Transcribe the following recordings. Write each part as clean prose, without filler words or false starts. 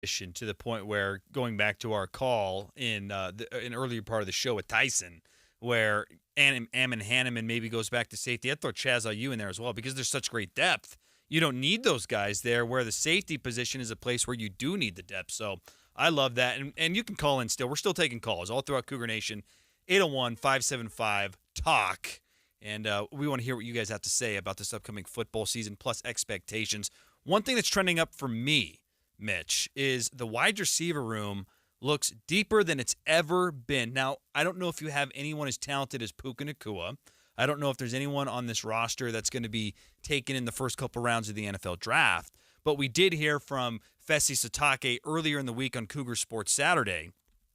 position to the point where, going back to our call in an earlier part of the show with Tyson, where Ammon Hanneman maybe goes back to safety. I'd throw Chaz Ayu in there as well because there's such great depth. You don't need those guys there, where the safety position is a place where you do need the depth. So I love that. And you can call in still. We're still taking calls all throughout Cougar Nation. 801-575-TALK. And we want to hear what you guys have to say about this upcoming football season plus expectations. One thing that's trending up for me, Mitch, is the wide receiver room looks deeper than it's ever been. Now, I don't know if you have anyone as talented as Puka Nacua. I don't know if there's anyone on this roster that's going to be taken in the first couple rounds of the NFL draft. But we did hear from Fesi Satake earlier in the week on Cougar Sports Saturday.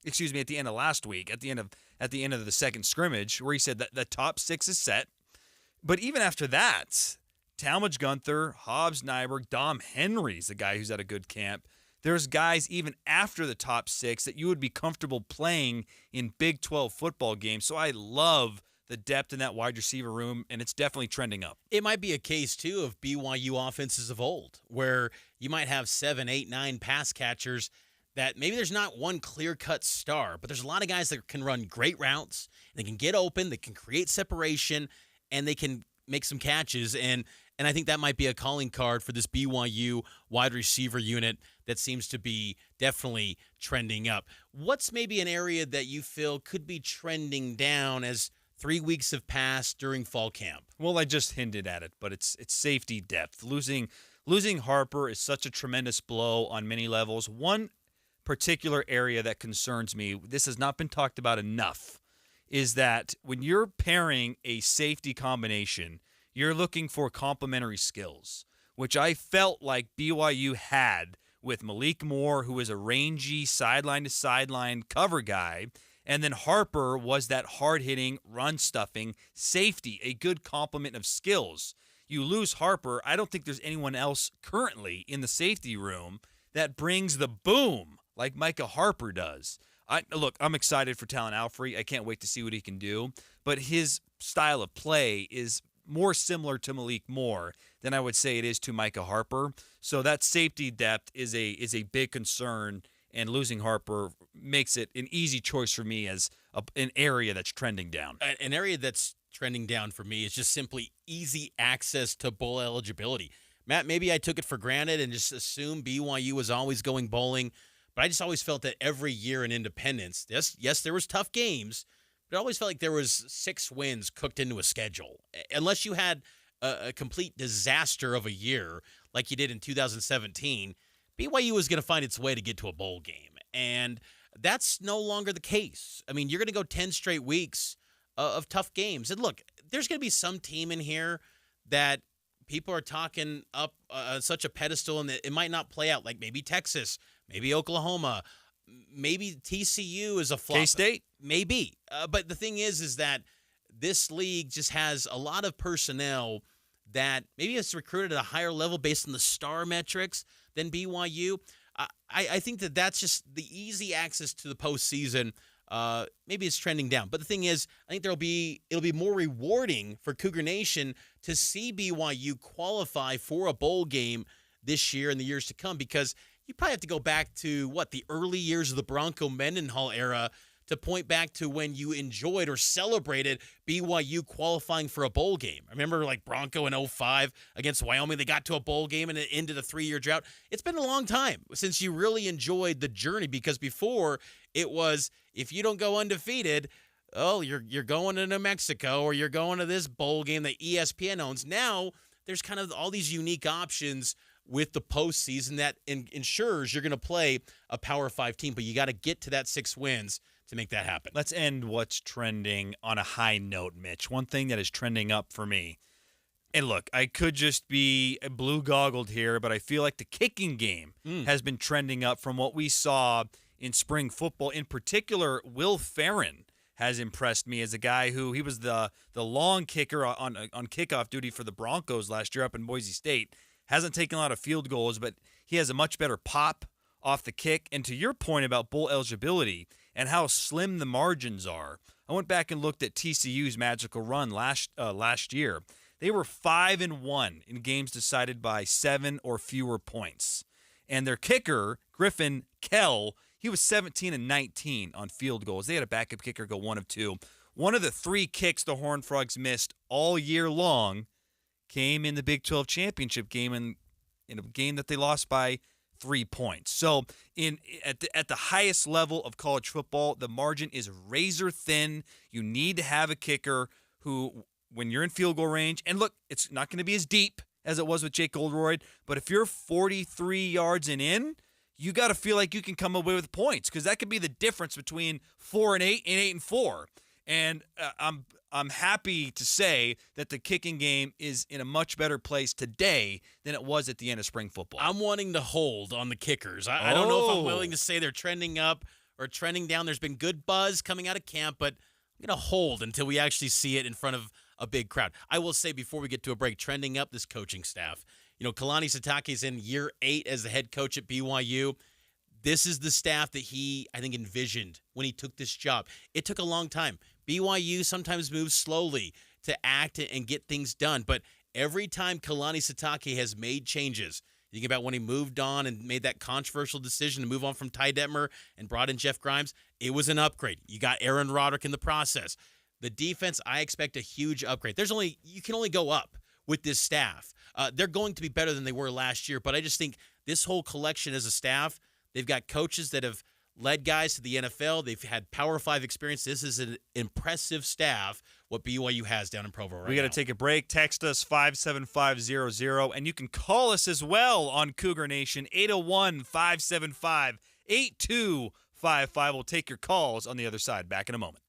Excuse me, at the end of last week, at the end of the second scrimmage, where he said that the top 6 is set. But even after that, Talmadge Gunther, Hobbs Nyberg, Dom Henry's the guy who's at a good camp. There's guys even after the top 6 that you would be comfortable playing in Big 12 football games. So I love the depth in that wide receiver room, and it's definitely trending up. It might be a case, too, of BYU offenses of old, where you might have 7, 8, 9 pass catchers that maybe there's not one clear-cut star, but there's a lot of guys that can run great routes, they can get open, they can create separation, and they can make some catches. And I think that might be a calling card for this BYU wide receiver unit that seems to be definitely trending up. What's maybe an area that you feel could be trending down as 3 weeks have passed during fall camp? Well, I just hinted at it, but it's safety depth. Losing Harper is such a tremendous blow on many levels. One particular area that concerns me, this has not been talked about enough, is that when you're pairing a safety combination, you're looking for complementary skills, which I felt like BYU had with Malik Moore, who is a rangy sideline-to-sideline cover guy, and then Harper was that hard-hitting, run-stuffing safety, a good complement of skills. You lose Harper, I don't think there's anyone else currently in the safety room that brings the boom like Micah Harper does. Look, I'm excited for Talon Alfrey. I can't wait to see what he can do. But his style of play is more similar to Malik Moore than I would say it is to Micah Harper. So that safety depth is a big concern, and losing Harper makes it an easy choice for me as an area that's trending down. An area that's trending down for me is just simply easy access to bowl eligibility. Matt, maybe I took it for granted and just assumed BYU was always going bowling, but I just always felt that every year in Independence, yes, there was tough games, but I always felt like there was 6 wins cooked into a schedule. Unless you had a complete disaster of a year like you did in 2017, BYU was going to find its way to get to a bowl game. And that's no longer the case. I mean, you're going to go 10 straight weeks of tough games. And look, there's going to be some team in here that people are talking up such a pedestal, and that it might not play out, like maybe Texas, maybe Oklahoma, maybe TCU is a flop. K-State? Maybe. But the thing is that this league just has a lot of personnel that maybe it's recruited at a higher level based on the star metrics than BYU. I think that's just the easy access to the postseason. Maybe it's trending down. But the thing is, I think it'll be more rewarding for Cougar Nation to see BYU qualify for a bowl game this year and the years to come, because you probably have to go back to, the early years of the Bronco Mendenhall era to point back to when you enjoyed or celebrated BYU qualifying for a bowl game. I remember Bronco in 2005 against Wyoming. They got to a bowl game and it ended a 3-year drought. It's been a long time since you really enjoyed the journey, because before it was, if you don't go undefeated, you're going to New Mexico, or you're going to this bowl game that ESPN owns. Now there's kind of all these unique options with the postseason that ensures you're going to play a Power 5 team, but you got to get to that 6 wins to make that happen. Let's end what's trending on a high note, Mitch. One thing that is trending up for me, and look, I could just be blue-goggled here, but I feel like the kicking game has been trending up from what we saw in spring football. In particular, Will Farron has impressed me as a guy who, he was the long kicker on kickoff duty for the Broncos last year up in Boise State. Hasn't taken a lot of field goals, but he has a much better pop off the kick. And to your point about bowl eligibility and how slim the margins are, I went back and looked at TCU's magical run last year. They were 5-1 in games decided by 7 or fewer points. And their kicker, Griffin Kell, he was 17 and 19 on field goals. They had a backup kicker go 1 of 2. One of the 3 kicks the Horned Frogs missed all year long came in the Big 12 championship game, in a game that they lost by 3 points. So at the highest level of college football, the margin is razor thin. You need to have a kicker who, when you're in field goal range, and look, it's not going to be as deep as it was with Jake Oldroyd, but if you're 43 yards and in, you got to feel like you can come away with points, because that could be the difference between 4 and 8 and 8 and 4. And I'm happy to say that the kicking game is in a much better place today than it was at the end of spring football. I'm wanting to hold on the kickers. I don't know if I'm willing to say they're trending up or trending down. There's been good buzz coming out of camp, but I'm going to hold until we actually see it in front of a big crowd. I will say before we get to a break, trending up, this coaching staff. You know, Kalani Sitake's in year 8 as the head coach at BYU. This is the staff that he, I think, envisioned when he took this job. It took a long time. BYU sometimes moves slowly to act and get things done, but every time Kalani Sitake has made changes, you think about when he moved on and made that controversial decision to move on from Ty Detmer and brought in Jeff Grimes, it was an upgrade. You got Aaron Roderick in the process. The defense, I expect a huge upgrade. You can only go up with this staff. They're going to be better than they were last year, but I just think this whole collection as a staff, they've got coaches that have led guys to the NFL. They've had Power 5 experience. This is an impressive staff, what BYU has down in Provo right now. We got to take a break. Text us 57500, and you can call us as well on Cougar Nation, 801-575-8255. We'll take your calls on the other side. Back in a moment.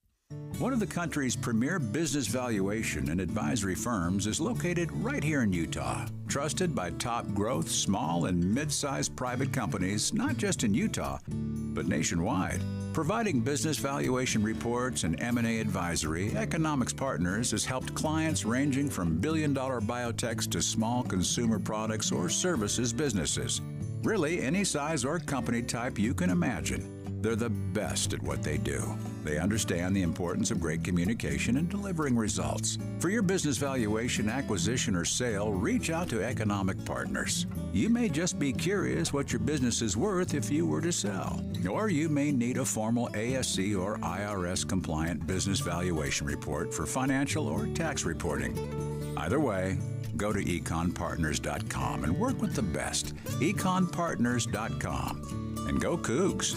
One of the country's premier business valuation and advisory firms is located right here in Utah. Trusted by top growth, small and mid-sized private companies, not just in Utah, but nationwide. Providing business valuation reports and M&A advisory, Economics Partners has helped clients ranging from billion-dollar biotechs to small consumer products or services businesses. Really, any size or company type you can imagine. They're the best at what they do. They understand the importance of great communication and delivering results. For your business valuation, acquisition, or sale, reach out to Economic Partners. You may just be curious what your business is worth if you were to sell. Or you may need a formal ASC or IRS compliant business valuation report for financial or tax reporting. Either way, go to econpartners.com and work with the best. econpartners.com. And go Cougs.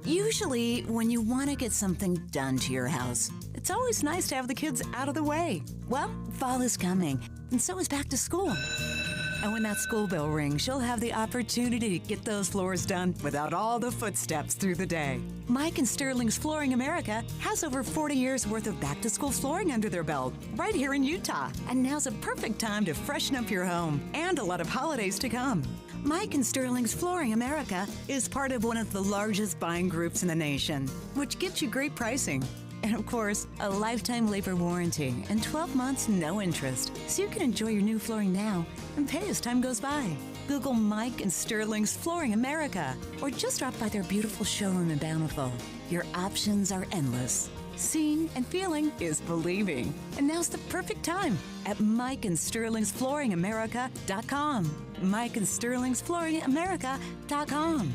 Usually, when you want to get something done to your house, it's always nice to have the kids out of the way. Well, fall is coming, and so is back to school. And when that school bell rings, she'll have the opportunity to get those floors done without all the footsteps through the day. Mike and Sterling's Flooring America has over 40 years worth of back-to-school flooring under their belt, right here in Utah. And now's a perfect time to freshen up your home, and a lot of holidays to come. Mike and Sterling's Flooring America is part of one of the largest buying groups in the nation, which gets you great pricing. And of course, a lifetime labor warranty and 12 months no interest, so you can enjoy your new flooring now and pay as time goes by. Google Mike and Sterling's Flooring America, or just drop by their beautiful showroom in Bountiful. Your options are endless. Seeing and feeling is believing. And now's the perfect time at Mike and Sterling's FlooringAmerica.com. Mike and Sterling's FlooringAmerica.com.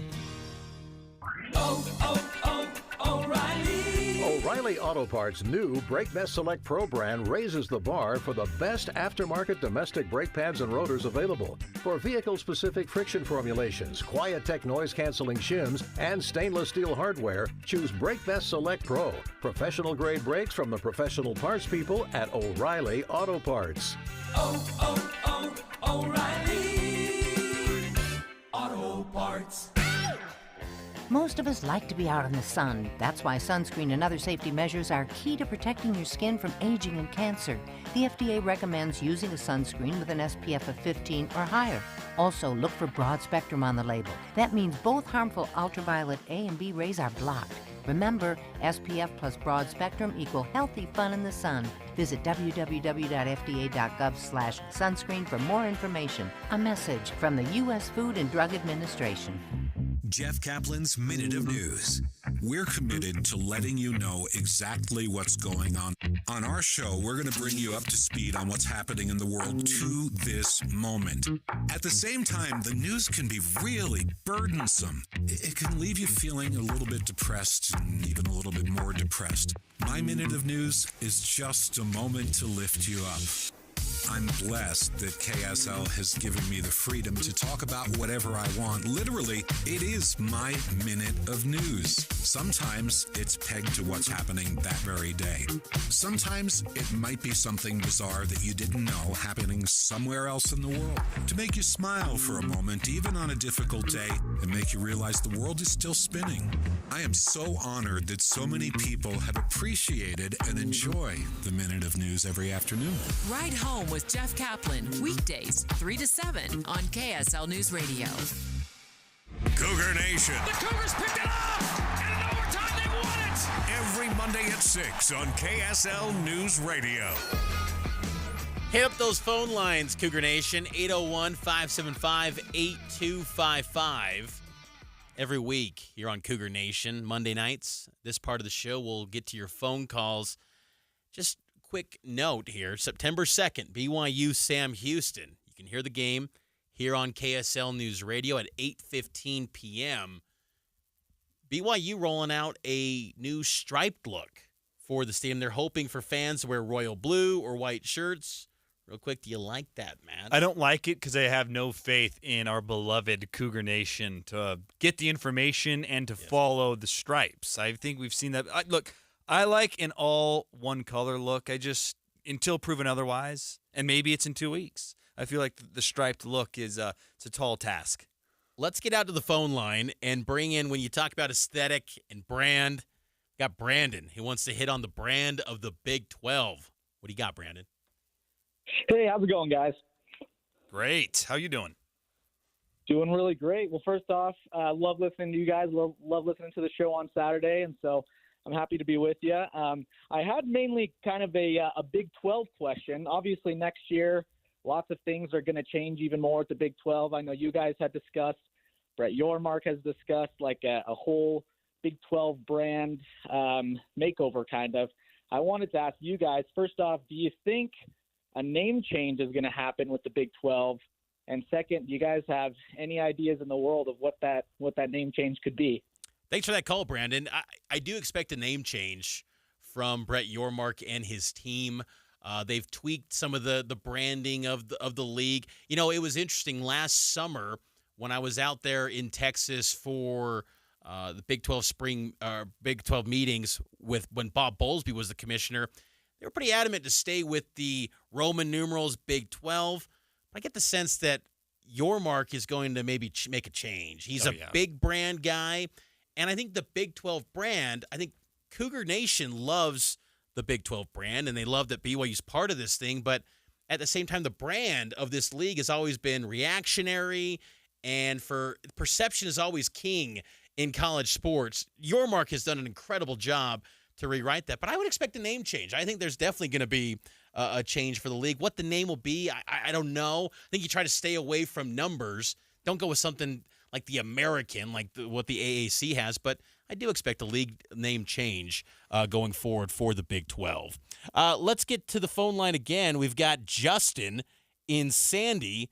O'Reilly Auto Parts' new Brake Best Select Pro brand raises the bar for the best aftermarket domestic brake pads and rotors available. For vehicle-specific friction formulations, Quiet-Tech noise-canceling shims, and stainless steel hardware, choose Brake Best Select Pro. Professional-grade brakes from the professional parts people at O'Reilly Auto Parts. O'Reilly Auto Parts. Most of us like to be out in the sun. That's why sunscreen and other safety measures are key to protecting your skin from aging and cancer. The FDA recommends using a sunscreen with an SPF of 15 or higher. Also, look for broad spectrum on the label. That means both harmful ultraviolet A and B rays are blocked. Remember, SPF plus broad spectrum equal healthy fun in the sun. Visit www.fda.gov/sunscreen for more information. A message from the U.S. Food and Drug Administration. Jeff Kaplan's Minute of News. We're committed to letting you know exactly what's going on. On our show, we're going to bring you up to speed on what's happening in the world to this moment. At the same time, the news can be really burdensome. It can leave you feeling a little bit depressed and even a little bit more depressed. My Minute of News is just a moment to lift you up. I'm blessed that KSL has given me the freedom to talk about whatever I want. Literally, it is my minute of news. Sometimes it's pegged to what's happening that very day. Sometimes it might be something bizarre that you didn't know happening somewhere else in the world. To make you smile for a moment, even on a difficult day, and make you realize the world is still spinning. I am so honored that so many people have appreciated and enjoy the Minute of News every afternoon. Ride Home with Jeff Kaplan, weekdays 3 to 7 on KSL News Radio. Cougar Nation. The Cougars picked it up! And in overtime, they won it! Every Monday at 6 on KSL News Radio. Hit up those phone lines, Cougar Nation, 801-575-8255. Every week here on Cougar Nation, Monday nights, this part of the show, we'll get to your phone calls. Just quick note here, September 2nd, BYU Sam Houston. You can hear the game here on KSL News Radio at 8:15 p.m. BYU rolling out a new striped look for the stadium. They're hoping for fans to wear royal blue or white shirts. Real quick, do you like that, Matt? I don't like it because I have no faith in our beloved Cougar Nation to get the information and to follow the stripes. I think we've seen that. Look, I like an all one color look. Until proven otherwise, and maybe it's in 2 weeks. I feel like the striped look is it's a tall task. Let's get out to the phone line and bring in, when you talk about aesthetic and brand, got Brandon. He wants to hit on the brand of the Big 12. What do you got, Brandon? Hey, how's it going, guys? Great. How you doing? Doing really great. Well, first off, love listening to you guys. Love listening to the show on Saturday, and so I'm happy to be with you. I had mainly kind of a Big 12 question. Obviously, next year, lots of things are going to change even more at the Big 12. I know you guys had discussed, Brett Yormark has discussed, like a whole Big 12 brand makeover kind of. I wanted to ask you guys, first off, do you think a name change is going to happen with the Big 12? And second, do you guys have any ideas in the world of what that name change could be? Thanks for that call, Brandon. I do expect a name change from Brett Yormark and his team. They've tweaked some of the branding of the league. You know, it was interesting last summer when I was out there in Texas for the Big 12 Big 12 meetings when Bob Bowlesby was the commissioner. They were pretty adamant to stay with the Roman numerals Big 12. But I get the sense that Yormark is going to maybe make a change. He's a big brand guy. And I think the Big 12 brand, I think Cougar Nation loves the Big 12 brand, and they love that BYU's part of this thing. But at the same time, the brand of this league has always been reactionary, and for perception is always king in college sports. Yormark has done an incredible job to rewrite that. But I would expect a name change. I think there's definitely going to be a change for the league. What the name will be, I don't know. I think you try to stay away from numbers. Don't go with something like the American, like what the AAC has. But I do expect a league name change going forward for the Big 12. Let's get to the phone line again. We've got Justin in Sandy.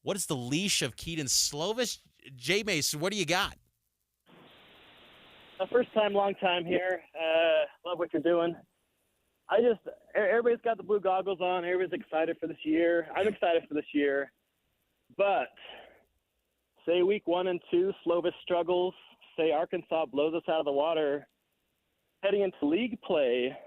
What is the leash of Keaton Slovis? J. Mason, what do you got? First time, long time here. Love what you're doing. Everybody's got the blue goggles on. Everybody's excited for this year. I'm excited for this year. But say week 1 and 2, Slovis struggles. Say Arkansas blows us out of the water. Heading into league play,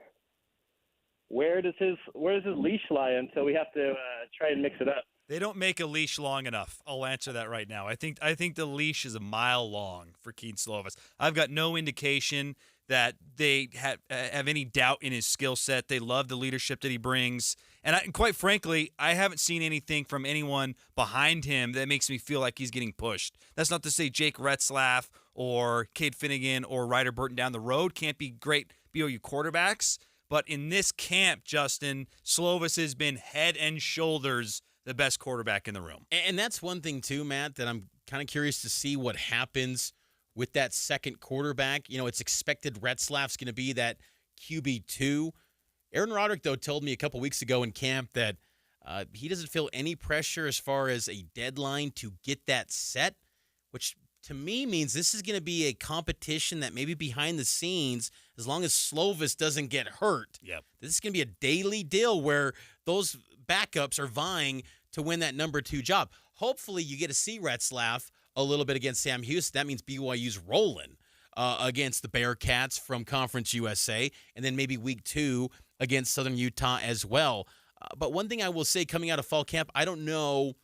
where does his leash lie until we have to try and mix it up? They don't make a leash long enough. I'll answer that right now. I think the leash is a mile long for Keaton Slovis. I've got no indication that they have any doubt in his skill set. They love the leadership that he brings. And quite frankly, I haven't seen anything from anyone behind him that makes me feel like he's getting pushed. That's not to say Jake Retzlaff or Cade Finnegan or Ryder Burton down the road can't be great BYU quarterbacks. But in this camp, Justin, Slovis has been head and shoulders the best quarterback in the room. And that's one thing, too, Matt, that I'm kind of curious to see what happens with that second quarterback. It's expected Retzlaff's going to be that QB2. Aaron Roderick, though, told me a couple weeks ago in camp that he doesn't feel any pressure as far as a deadline to get that set, which to me means this is going to be a competition that maybe behind the scenes, as long as Slovis doesn't get hurt, this is going to be a daily deal where those backups are vying to win that number 2 job. Hopefully you get to see Retzlaff a little bit against Sam Houston. That means BYU's rolling against the Bearcats from Conference USA, and then maybe week 2 against Southern Utah as well. But one thing I will say coming out of fall camp, I don't know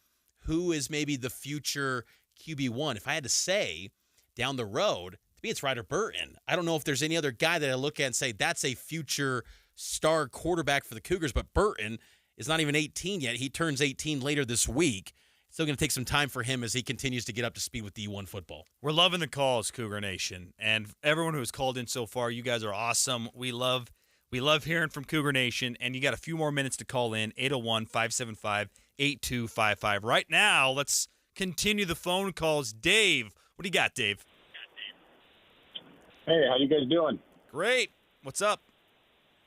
who is maybe the future QB1. If I had to say down the road, to me it's Ryder Burton. I don't know if there's any other guy that I look at and say that's a future star quarterback for the Cougars, but Burton is not even 18 yet. He turns 18 later this week. Still going to take some time for him as he continues to get up to speed with D1 football. We're loving the calls, Cougar Nation. And everyone who has called in so far, you guys are awesome. We love hearing from Cougar Nation, and you got a few more minutes to call in, 801-575-8255. Right now, let's continue the phone calls. Dave, what do you got, Dave? Hey, how you guys doing? Great. What's up?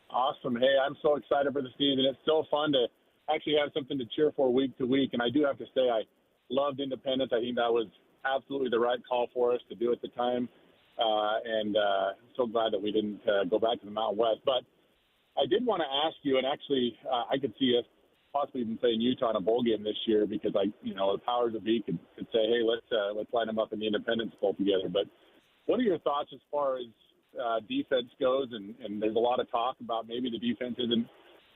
Awesome. Hey, I'm so excited for the season. It's so fun to actually have something to cheer for week to week, and I do have to say I loved Independence. I think that was absolutely the right call for us to do at the time, and I'm so glad that we didn't go back to the Mountain West. But I did want to ask you, and actually I could see us possibly even playing Utah in a bowl game this year because, the powers that be could say, hey, let's line them up in the Independence Bowl together. But what are your thoughts as far as defense goes? And there's a lot of talk about maybe the defense isn't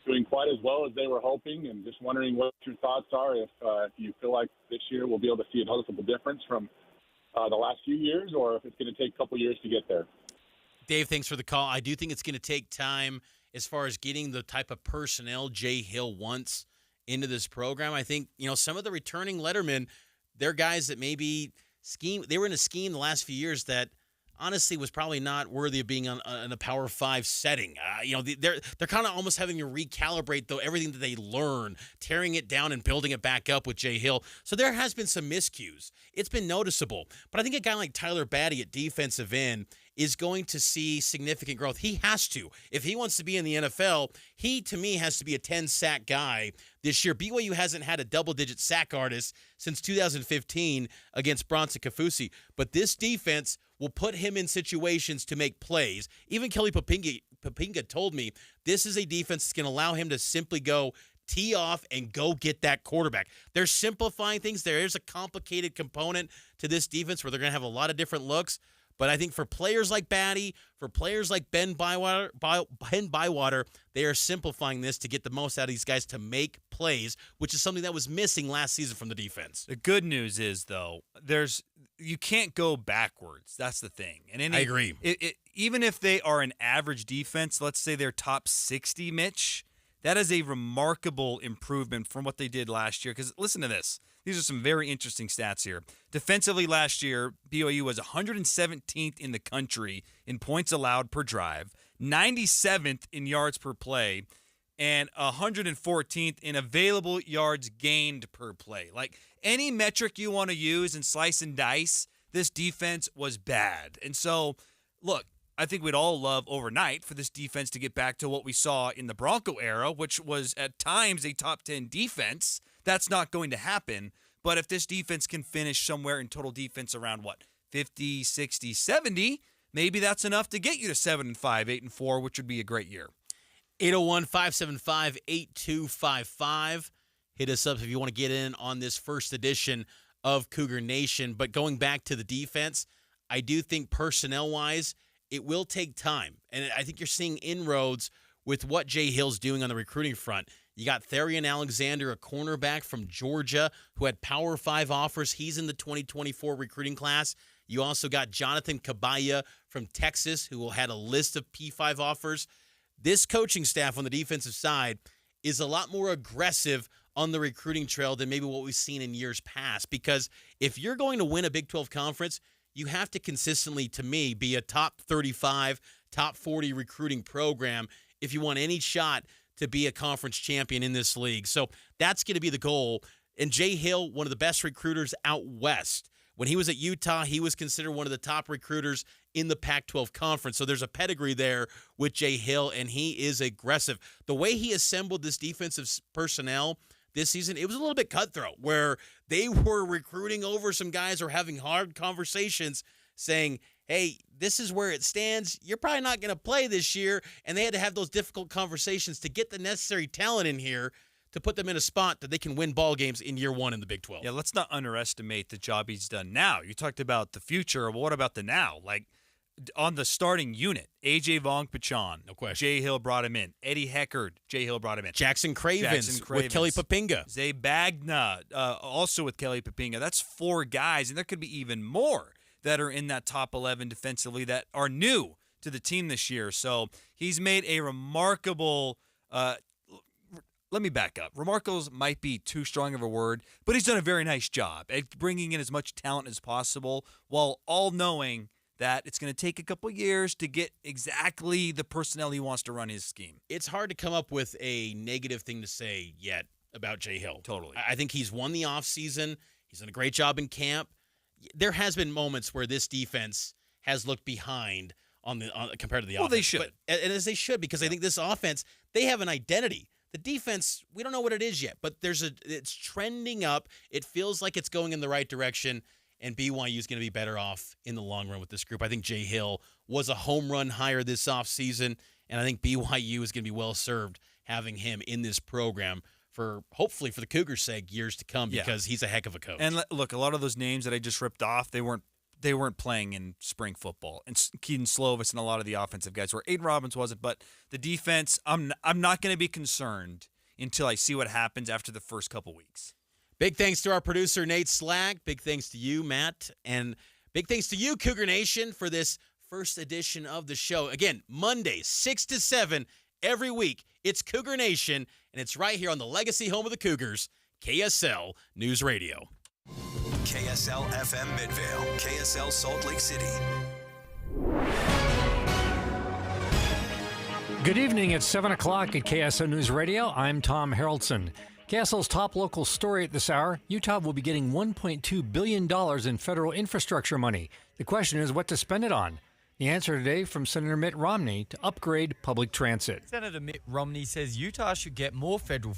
doing quite as well as they were hoping, and just wondering what your thoughts are if you feel like this year we'll be able to see a noticeable difference from the last few years, or if it's going to take a couple years to get there. Dave, thanks for the call. I do think it's going to take time as far as getting the type of personnel Jay Hill wants into this program. I think, some of the returning lettermen, they're guys that maybe they were in a scheme the last few years that honestly was probably not worthy of being in a Power 5 setting. They're kind of almost having to recalibrate everything that they learn, tearing it down and building it back up with Jay Hill. So there has been some miscues. It's been noticeable. But I think a guy like Tyler Batty at defensive end is going to see significant growth. He has to. If he wants to be in the NFL, he, to me, has to be a 10-sack guy this year. BYU hasn't had a double-digit sack artist since 2015 against Bronson Kafusi. But this defense will put him in situations to make plays. Even Kelly Papinga told me this is a defense that's going to allow him to simply go tee off and go get that quarterback. They're simplifying things. There's a complicated component to this defense where they're going to have a lot of different looks. But I think for players like Batty, for players like Ben Bywater, they are simplifying this to get the most out of these guys to make plays, which is something that was missing last season from the defense. The good news is, though, you can't go backwards. That's the thing. And I agree. Even if they are an average defense, let's say they're top 60, Mitch, that is a remarkable improvement from what they did last year. Because listen to this. These are some very interesting stats here. Defensively last year, BYU was 117th in the country in points allowed per drive, 97th in yards per play, and 114th in available yards gained per play. Like any metric you want to use and slice and dice, this defense was bad. And so, look, I think we'd all love overnight for this defense to get back to what we saw in the Bronco era, which was at times a top 10 defense. That's not going to happen. But if this defense can finish somewhere in total defense around, 50, 60, 70, maybe that's enough to get you to 7-5, 8-4, which would be a great year. 801-575-8255. Hit us up if you want to get in on this first edition of Cougar Nation. But going back to the defense, I do think personnel-wise, it will take time. And I think you're seeing inroads with what Jay Hill's doing on the recruiting front. You got Therian Alexander, a cornerback from Georgia, who had Power 5 offers. He's in the 2024 recruiting class. You also got Jonathan Cabaya from Texas, who had a list of P5 offers. This coaching staff on the defensive side is a lot more aggressive on the recruiting trail than maybe what we've seen in years past. Because if you're going to win a Big 12 conference, you have to consistently, to me, be a top 35, top 40 recruiting program if you want any shot to be a conference champion in this league. So that's going to be the goal. And Jay Hill, one of the best recruiters out west, When he was at Utah, he was considered one of the top recruiters in the Pac-12 conference. So there's a pedigree there with Jay Hill, and he is aggressive. The way he assembled this defensive personnel this season, it was a little bit cutthroat, where they were recruiting over some guys or having hard conversations saying, hey, this is where it stands. You're probably not going to play this year. And they had to have those difficult conversations to get the necessary talent in here to put them in a spot that they can win ball games in year one in the Big 12. Yeah, let's not underestimate the job he's done now. You talked about the future. Well, what about the now? Like, on the starting unit, A.J. Vong-Pachon. No question. Jay Hill brought him in. Eddie Heckard, Jay Hill brought him in. Jackson Cravens with Kelly Papinga. Zay Bagna, also with Kelly Papinga. That's 4 guys, and there could be even more that are in that top 11 defensively that are new to the team this year. So he's made a remarkable let me back up. Remarkable might be too strong of a word, but he's done a very nice job at bringing in as much talent as possible while all knowing that it's going to take a couple years to get exactly the personnel he wants to run his scheme. It's hard to come up with a negative thing to say yet about Jay Hill. Totally. I think he's won the offseason. He's done a great job in camp. There has been moments where this defense has looked behind compared to the offense. Well, they should. And as they should, because I think this offense, they have an identity. The defense, we don't know what it is yet, but it's trending up. It feels like it's going in the right direction, and BYU is going to be better off in the long run with this group. I think Jay Hill was a home run hire this offseason, and I think BYU is going to be well served having him in this program hopefully for the Cougars' sake years to come, because he's a heck of a coach. And look, a lot of those names that I just ripped off, they weren't playing in spring football. And Keaton Slovis and a lot of the offensive guys were. Aiden Robbins wasn't, but the defense, I'm not going to be concerned until I see what happens after the first couple weeks. Big thanks to our producer, Nate Slack. Big thanks to you, Matt. And big thanks to you, Cougar Nation, for this first edition of the show. Again, Mondays, 6 to 7 every week. It's Cougar Nation, and it's right here on the legacy home of the Cougars, KSL News Radio. KSL FM Midvale, KSL Salt Lake City. Good evening. It's 7 o'clock at KSL News Radio. I'm Tom Harrelson. KSL's top local story at this hour: Utah will be getting $1.2 billion in federal infrastructure money. The question is what to spend it on. The answer today from Senator Mitt Romney to upgrade public transit. Senator Mitt Romney says Utah should get more federal